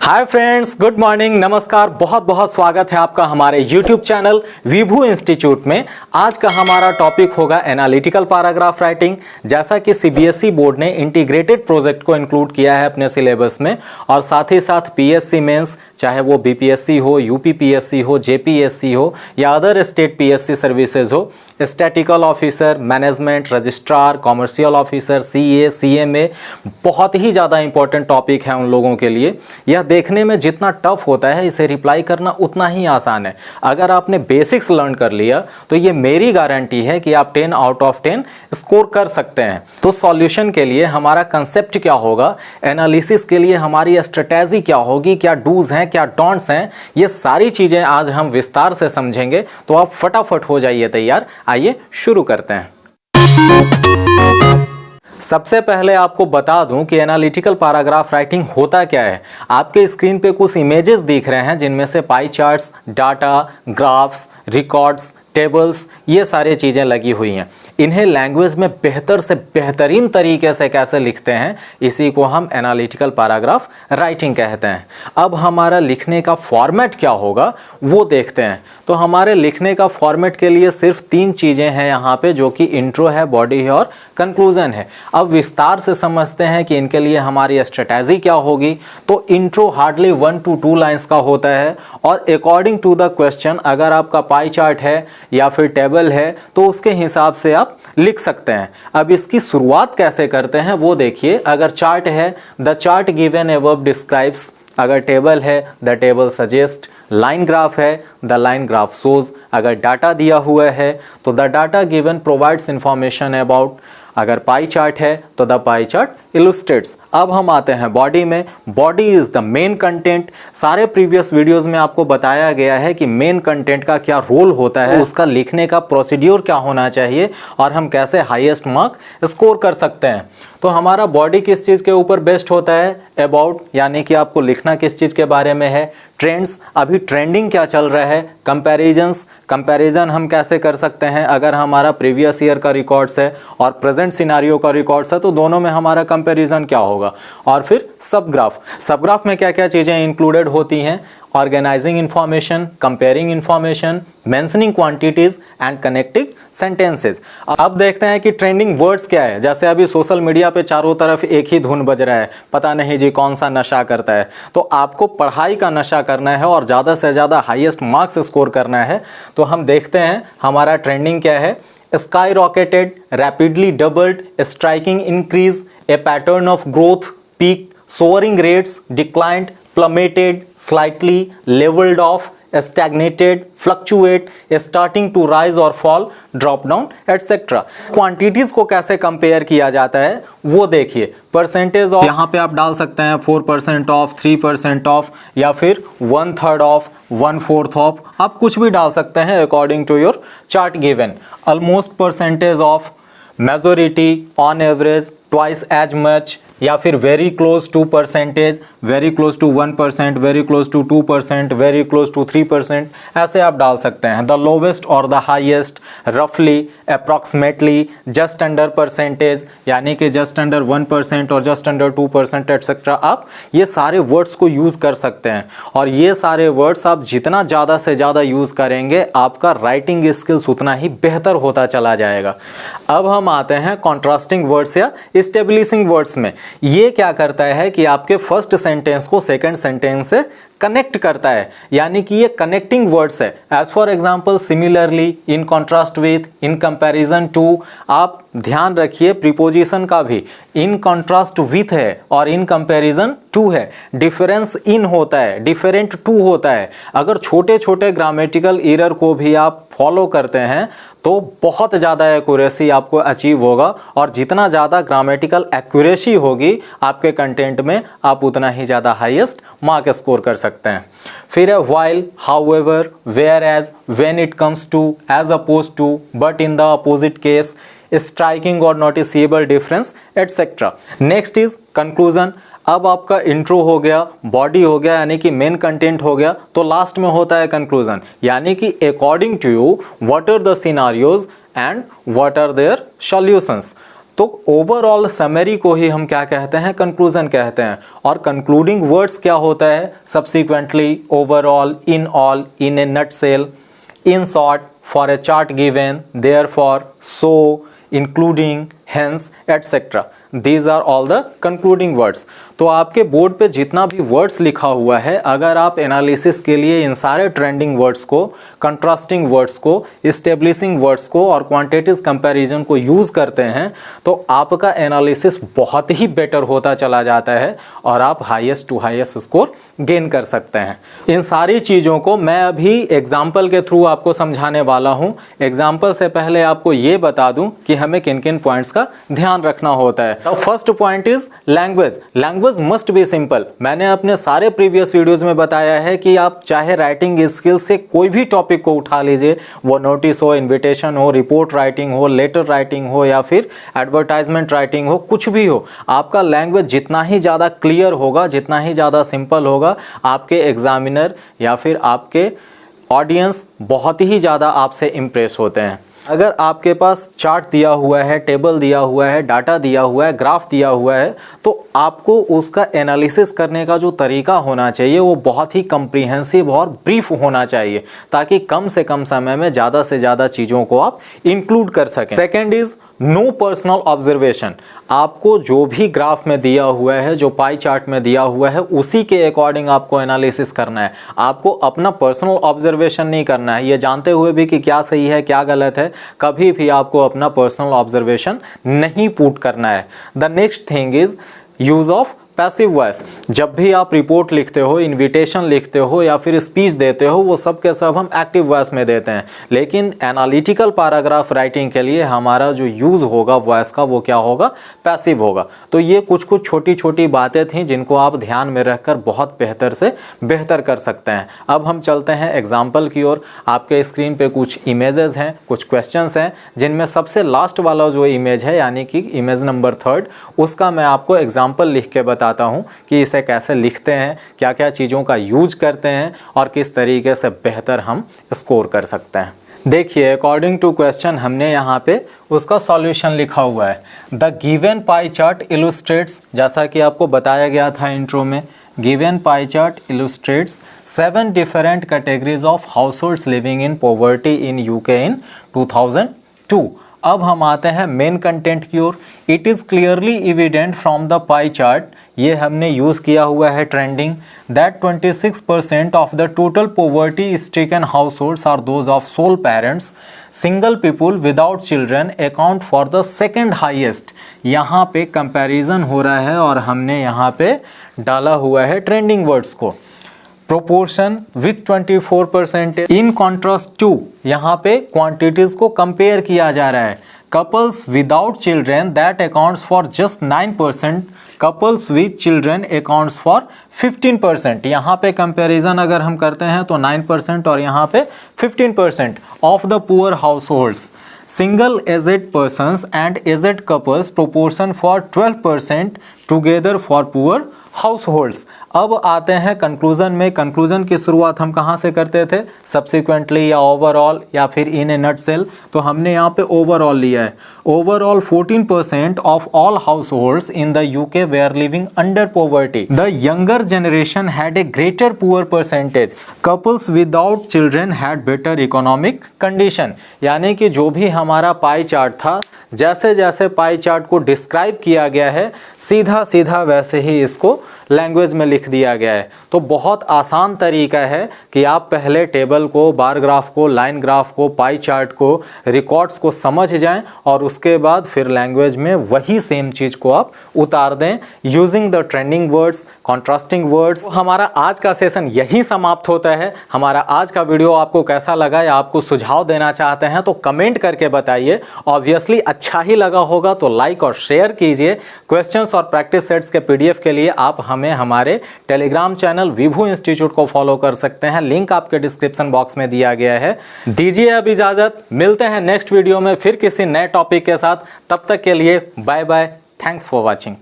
Hi friends, good morning, नमस्कार। बहुत बहुत स्वागत है आपका हमारे यूट्यूब चैनल विभू इंस्टीट्यूट में। आज का हमारा टॉपिक होगा एनालिटिकल पैराग्राफ राइटिंग। जैसा कि सीबीएसई बोर्ड ने इंटीग्रेटेड प्रोजेक्ट को इंक्लूड किया है अपने सिलेबस में, और साथ ही साथ पीएससी मेंस, चाहे वो बीपीएससी हो, यूपीपीएससी हो, जेपीएससी हो या अदर स्टेट पीएससी सर्विसेज हो, statistical officer, management, registrar, commercial officer, CA, CMA, बहुत ही ज़्यादा इंपॉर्टेंट टॉपिक है उन लोगों के लिए। यह देखने में जितना टफ होता है, इसे रिप्लाई करना उतना ही आसान है। अगर आपने बेसिक्स लर्न कर लिया तो ये मेरी गारंटी है कि आप 10 आउट ऑफ 10 स्कोर कर सकते हैं। तो सॉल्यूशन के लिए हमारा कंसेप्ट क्या होगा, एनालिसिस के लिए हमारी स्ट्रेटेजी क्या होगी, क्या डूज हैं, क्या डोंट्स हैं, ये सारी चीज़ें आज हम विस्तार से समझेंगे। तो आप फटाफट हो जाइए तैयार। आइए शुरू करते हैं। सबसे पहले आपको बता दूं कि एनालिटिकल पैराग्राफ राइटिंग होता क्या है। आपके स्क्रीन पे कुछ इमेजेस दिख रहे हैं, जिनमें से pie charts, data, graphs, records, tables, ये सारी चीज़ें लगी हुई हैं। इन्हें लैंग्वेज में बेहतर से बेहतरीन तरीके से कैसे लिखते हैं, इसी को हम एनालिटिकल पैराग्राफ राइटिंग कहते हैं। अब हमारा लिखने का फॉर्मेट क्या होगा वो देखते हैं। तो हमारे लिखने का फॉर्मेट के लिए सिर्फ 3 चीज़ें हैं यहाँ पे, जो कि इंट्रो है, बॉडी है और कंक्लूजन है। अब विस्तार से समझते हैं कि इनके लिए हमारी स्ट्रेटजी क्या होगी। तो इंट्रो हार्डली 1 to 2 लाइन्स का होता है, और अकॉर्डिंग टू द क्वेश्चन, अगर आपका पाई चार्ट है या फिर टेबल है तो उसके हिसाब से आप लिख सकते हैं। अब इसकी शुरुआत कैसे करते हैं वो देखिए। अगर चार्ट है, the chart given above describes. अगर टेबल है, the table suggest. Line graph है, द लाइन ग्राफ शोज। अगर डाटा दिया हुआ है तो the data given provides information about. अगर पाई चार्ट है तो द पाई चार्ट इलुस्ट्रेट्स। अब हम आते हैं बॉडी में। Body is the main content. सारे प्रीवियस वीडियोस में आपको बताया गया है कि मेन कंटेंट का क्या रोल होता है, उसका लिखने का प्रोसीड्यूर क्या होना चाहिए, और हम कैसे हाईएस्ट मार्क स्कोर कर सकते हैं। तो हमारा बॉडी किस चीज़ के ऊपर बेस्ड होता है, अबाउट, यानी कि आपको लिखना किस चीज़ के बारे में है। ट्रेंड्स, अभी ट्रेंडिंग क्या चल रहा है। कंपैरिजंस, कंपैरिजन हम कैसे कर सकते हैं, अगर हमारा प्रीवियस ईयर का रिकॉर्ड्स है और प्रेजेंट सिनारियो का रिकॉर्ड्स है तो दोनों में हमारा कंपैरिजन क्या होगा। और फिर सब ग्राफ, सब ग्राफ में क्या क्या चीज़ें इंक्लूडेड होती हैं, organising information, comparing information, mentioning quantities and connecting sentences. अब देखते हैं कि ट्रेंडिंग वर्ड्स क्या है। जैसे अभी सोशल मीडिया पे चारों तरफ एक ही धुन बज रहा है, पता नहीं जी कौन सा नशा करता है। तो आपको पढ़ाई का नशा करना है और ज़्यादा से ज़्यादा हाईएस्ट मार्क्स स्कोर करना है। तो हम देखते हैं हमारा ट्रेंडिंग क्या है। Sky rocketed, rapidly doubled, striking increase, a pattern of growth, peak, soaring rates, declined, plummeted, slightly, leveled off, stagnated, fluctuate, starting to rise or fall, drop down, etc. Quantities को कैसे कंपेयर किया जाता है वो देखिए। Percentage of, यहाँ पे आप डाल सकते हैं 4% ऑफ, 3% ऑफ, या फिर 1/3 ऑफ, 1/4 ऑफ, आप कुछ भी डाल सकते हैं according to your chart given. Almost percentage of, majority, on average, twice as much, या फिर very close to percentage, very close to 1%, very close to 2%, very close to 3%, ऐसे आप डाल सकते हैं। द लोवेस्ट और द हाईएस्ट, रफली, approximately, just under percentage, यानी कि जस्ट अंडर 1% और जस्ट अंडर 2%, एटसेट्रा। आप ये सारे वर्ड्स को यूज़ कर सकते हैं, और ये सारे वर्ड्स आप जितना ज़्यादा से ज़्यादा यूज़ करेंगे आपका राइटिंग स्किल्स उतना ही बेहतर होता चला जाएगा। अब हम आते हैं कॉन्ट्रास्टिंग वर्ड्स या स्टेबलिशिंग वर्ड्स में। ये क्या करता है कि आपके फर्स्ट सेंटेंस को सेकंड सेंटेंस से कनेक्ट करता है, यानी कि ये कनेक्टिंग वर्ड्स है। As for example, similarly, in contrast with, in comparison to. आप ध्यान रखिए प्रीपोजिशन का भी, इन कॉन्ट्रास्ट विथ है और इन कंपैरिजन टू है। डिफरेंस इन होता है, डिफरेंट टू होता है। अगर छोटे छोटे ग्रामेटिकल एरर को भी आप फॉलो करते हैं तो बहुत ज़्यादा एक्यूरेसी आपको अचीव होगा, और जितना ज़्यादा ग्रामेटिकल एक्यूरेसी होगी आपके कंटेंट में, आप उतना ही ज़्यादा हाईएस्ट मार्क स्कोर कर सकते हैं। फिर है while, however, whereas, when it comes to, as opposed to, but in the opposite case, striking और noticeable difference, etcetera. Next is conclusion. अब आपका इंट्रो हो गया, बॉडी हो गया, यानी कि मेन कंटेंट हो गया, तो लास्ट में होता है कंक्लूजन, यानी कि according to you what are the scenarios and what are their solutions. तो ओवरऑल समरी को ही हम क्या कहते हैं, कंक्लूजन कहते हैं। और कंक्लूडिंग वर्ड्स क्या होता है, subsequently, overall, in all, in a nutshell, in short, for a chart given, therefore, so, including, hence, etcetera. These are all the concluding words. तो आपके बोर्ड पे जितना भी वर्ड्स लिखा हुआ है, अगर आप एनालिसिस के लिए इन सारे ट्रेंडिंग वर्ड्स को, कंट्रास्टिंग वर्ड्स को, इस्टेब्लिशिंग वर्ड्स को और क्वांटिटीज कंपैरिजन को यूज़ करते हैं तो आपका एनालिसिस बहुत ही बेटर होता चला जाता है और आप highest to highest score gain कर सकते हैं। इन सारी चीज़ों को मैं अभी एग्जाम्पल के थ्रू आपको समझाने वाला हूँ। एग्जाम्पल से पहले आपको ये बता दूँ कि हमें किन किन पॉइंट्स का ध्यान रखना होता है। तो first point is language. Language must be simple. मैंने अपने सारे प्रीवियस वीडियोस में बताया है कि आप चाहे राइटिंग स्किल्स से कोई भी टॉपिक को उठा लीजिए, वो नोटिस हो, इन्विटेशन हो, रिपोर्ट राइटिंग हो, लेटर राइटिंग हो या फिर एडवर्टाइजमेंट राइटिंग हो, कुछ भी हो, आपका लैंग्वेज जितना ही ज़्यादा क्लियर होगा, जितना ही ज़्यादा सिंपल होगा, आपके एग्जामिनर या फिर आपके ऑडियंस बहुत ही ज़्यादा आपसे इम्प्रेस होते हैं। अगर आपके पास चार्ट दिया हुआ है, टेबल दिया हुआ है, डाटा दिया हुआ है, ग्राफ दिया हुआ है, तो आपको उसका एनालिसिस करने का जो तरीका होना चाहिए वो बहुत ही कम्प्रीहेंसिव और ब्रीफ होना चाहिए, ताकि कम से कम समय में ज़्यादा से ज़्यादा चीज़ों को आप इंक्लूड कर सकें। Second is no personal observation. आपको जो भी ग्राफ में दिया हुआ है, जो पाई चार्ट में दिया हुआ है, उसी के अकॉर्डिंग आपको एनालिसिस करना है। आपको अपना पर्सनल ऑब्जर्वेशन नहीं करना है, ये जानते हुए भी कि क्या सही है क्या गलत है। कभी भी आपको अपना पर्सनल ऑब्जर्वेशन नहीं पुट करना है। The next thing is use of passive voice. जब भी आप रिपोर्ट लिखते हो, इनविटेशन लिखते हो या फिर स्पीच देते हो, वो सब के सब हम एक्टिव वॉइस में देते हैं, लेकिन एनालिटिकल पैराग्राफ राइटिंग के लिए हमारा जो यूज़ होगा वॉइस का वो क्या होगा, पैसिव होगा। तो ये कुछ कुछ छोटी छोटी बातें थी जिनको आप ध्यान में रखकर बहुत बेहतर से बेहतर कर सकते हैं। अब हम चलते हैं एग्जाम्पल की ओर। आपके स्क्रीन पे कुछ इमेजेस हैं, कुछ क्वेश्चंस हैं, जिनमें सबसे लास्ट वाला जो इमेज है यानी कि इमेज नंबर 3, उसका मैं आपको एग्जाम्पल लिख के बताता हूं कि इसे कैसे लिखते हैं, क्या क्या चीज़ों का यूज करते हैं और किस तरीके से बेहतर हम स्कोर कर सकते हैं। देखिए, अकॉर्डिंग टू क्वेश्चन हमने यहाँ पे उसका सॉल्यूशन लिखा हुआ है। The given pie chart illustrates, जैसा कि आपको बताया गया था इंट्रो में, given pie chart illustrates 7 different categories of households living in poverty in UK in 2002। अब हम आते हैं मेन कंटेंट की ओर। It is clearly evident from the pie chart, ये हमने यूज़ किया हुआ है trending, that 26% of the total poverty stricken households are those of sole parents, single people without children account for the second highest. यहाँ पे comparison हो रहा है और हमने यहाँ पे डाला हुआ है ट्रेंडिंग वर्ड्स को। Proportion with 24%। In contrast to, यहाँ पे क्वांटिटीज को कंपेयर किया जा रहा है। Couples without children that accounts for just 9%, couples with children accounts for 15%। यहाँ पे कंपैरिजन अगर हम करते हैं तो 9% और यहाँ पे 15% of the poor households. Single aged persons and aged couples proportion for 12% together for poor households. अब आते हैं कंक्लूजन में। कंक्लूजन की शुरुआत हम कहाँ से करते थे, सब्सिक्वेंटली या ओवरऑल या फिर इन ए नटसेल, तो हमने यहाँ पे ओवरऑल लिया है। Overall 14% of all households in the UK were living under poverty. The younger generation had a greater poor percentage, couples without children had better economic condition. यानी कि जो भी हमारा पाई चार्ट था, जैसे जैसे पाई चार्ट को describe किया गया है, सीधा सीधा वैसे ही इसको लैंग्वेज में लिख दिया गया है। तो बहुत आसान तरीका है कि आप पहले टेबल को, बार ग्राफ को, लाइन ग्राफ को, पाई चार्ट को, रिकॉर्ड्स को समझ जाएं और उसके बाद फिर लैंग्वेज में वही सेम चीज़ को आप उतार दें using the trending words, contrasting words. हमारा आज का सेशन यहीं समाप्त होता है। हमारा आज का वीडियो आपको कैसा लगा या आपको सुझाव देना चाहते हैं तो कमेंट करके बताइए। ऑब्वियसली अच्छा ही लगा होगा तो लाइक और शेयर कीजिए। क्वेश्चंस और प्रैक्टिस सेट्स के पीडीएफ के लिए आप हमें हमारे टेलीग्राम चैनल विभू इंस्टीट्यूट को फॉलो कर सकते हैं, लिंक आपके डिस्क्रिप्शन बॉक्स में दिया गया है। दीजिए अब इजाजत, मिलते हैं नेक्स्ट वीडियो में फिर किसी नए टॉपिक के साथ। तब तक के लिए bye bye, thanks for watching.